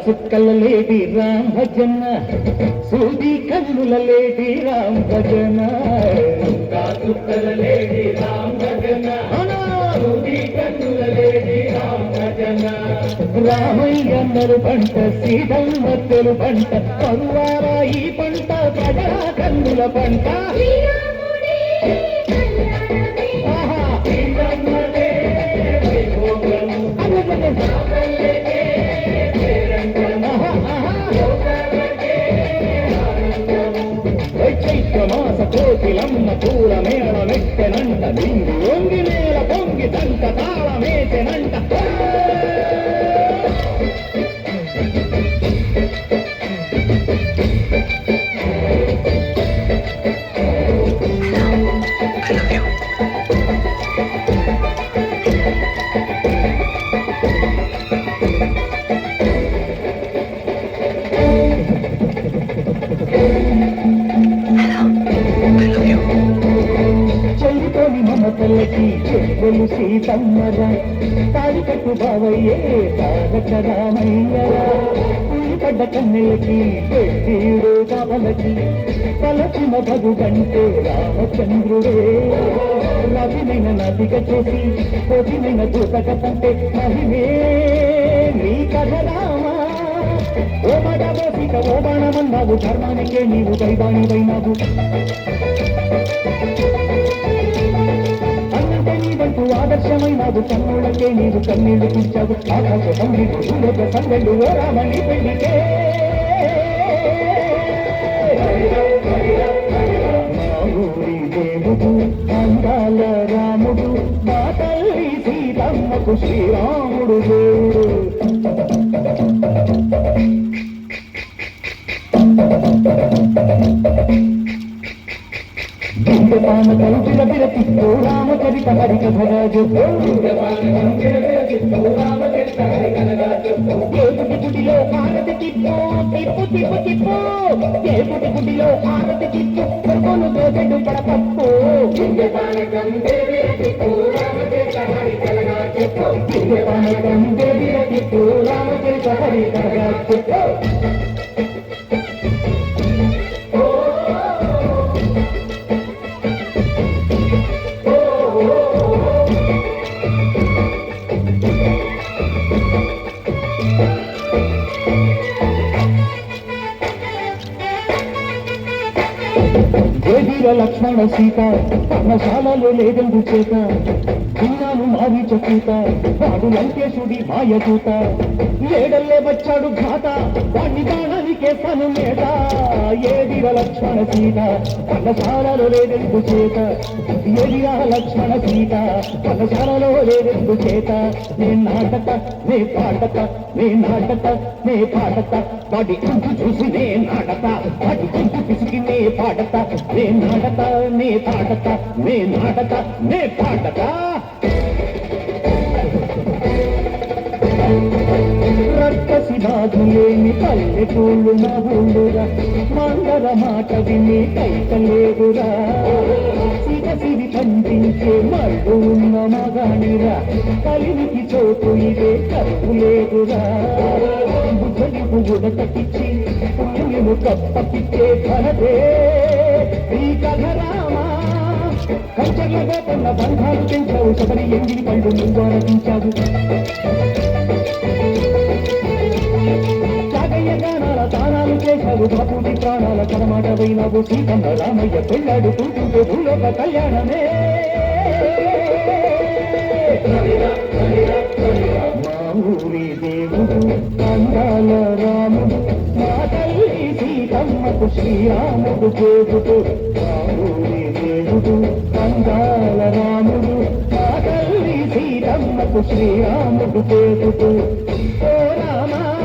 చుక్కల లేడి రామ్ భజన సూది కన్నుల లేడి రామ్ భజన చుక్కల లేడి రామ్ భజన సూది కన్నుల లేడి రామ్ భజన రామయ్యన్నరు పంట సీతమ్మ తెలు పంట పరువారా ఈ పంట ప్రజా కన్నుల పంట చైత్రమాస కోకిలమ్మ పూల మేళ మెట్టెనంట నింగి ఒంగి నేల పొంగి దంట తాళమేసెనంట మమతలకి చెప్పులు సీతమ్మరా తాడి కట్టు బావయ్యే తారక రామయ్యరా పడ్డ కన్నెలకి పెట్టీడు కావలకి తలచిన భగుగంటే రామచంద్రుడే రవినైన నదిక చేసి పొదినైన దూతక పంటే మహిమే నీ కథ రామా ఓ మడబోసిక ఓ బాణమన్నావు ధర్మానికే నీవు దైవానివైనావు ఆదర్శమైనావు కన్నులకే నీవు కన్నీళ్లు తీర్చావు ఆకాశ సంగీడు భూలోక సంగళ్ళు ఓ రామని పెళ్లికే మా ఊరి దేవుడు అందాల రాముడు మా తల్లి సీతమ్మకు శ్రీరాముడు దేవుడు పాన కలుపిల విరతిస్తూ రామచరిత హరికథగా చెప్పు దేవుడి గుడిలో హారతి తిప్పు తిప్పు తిప్పు తిప్పు దేవుడి గుడిలో హారతి తిప్పు కొను దోసెడు పడపప్పు పానకం దేవి రతిస్తూ రామచరిత హరికథగా చెప్పు దేవీర లక్ష్మణ సీత పర్ణశాలలో లేదెందు చేత విన్నాను మావి చకూత వాడు లంకేశుడి మాయచూత ఏడల్లే వచ్చాడు ఘాత వాణ్ణి బాణానికేసాను మేట ఏదిర లక్ష్మణ సీత పర్ణశాలలో లేదెందు చేత ఏదిరా లక్ష్మణ సీత పర్ణశాలలో లేదెందు చేత నే నాటక నే పాటక నే నాటక నే పాటక వాడి ఇంటి చూసి నే నాటక వాడి ఇంటి పిసికి నే పాటక నే నాటక నే పాటక నే నాటక నే పాటక రక్కసి బాధులేని పల్లెటూళ్ళు నా ఊళ్ళురా మంగళ మాట విని కైకలేదురా సిరి పండించే మళ్ళు ఉన్న మగానిరా కలినికి చోటు ఇదే కరువు లేదురా బుద్ధని బుడతకిచ్చి పుణ్యము కప్పకిచ్చే ధనదే ఈ కథ రామా కంచెల్లో కొన్న బంధాలు పెంచావు శబరి ఎంగిలి పళ్ళు నువ్వు ఆరగించావు చాగయ్య గానాల తానాలు చేశావు బాపూజీ ప్రాణాల కనమాట వైనావు సీతమ్మ రామయ్య పెళ్ళాడు కూతుంటే భూలోక కళ్యాణమే మా ఊరి దేవుడు అందాల రాముడు మా తల్లి సీతమ్మకు శ్రీరాముడు దేవుడు మా ఊరి దేవుడు అందాల రాముడు మా తల్లి సీతమ్మకు శ్రీరాముడు దేవుడు ఓ రామా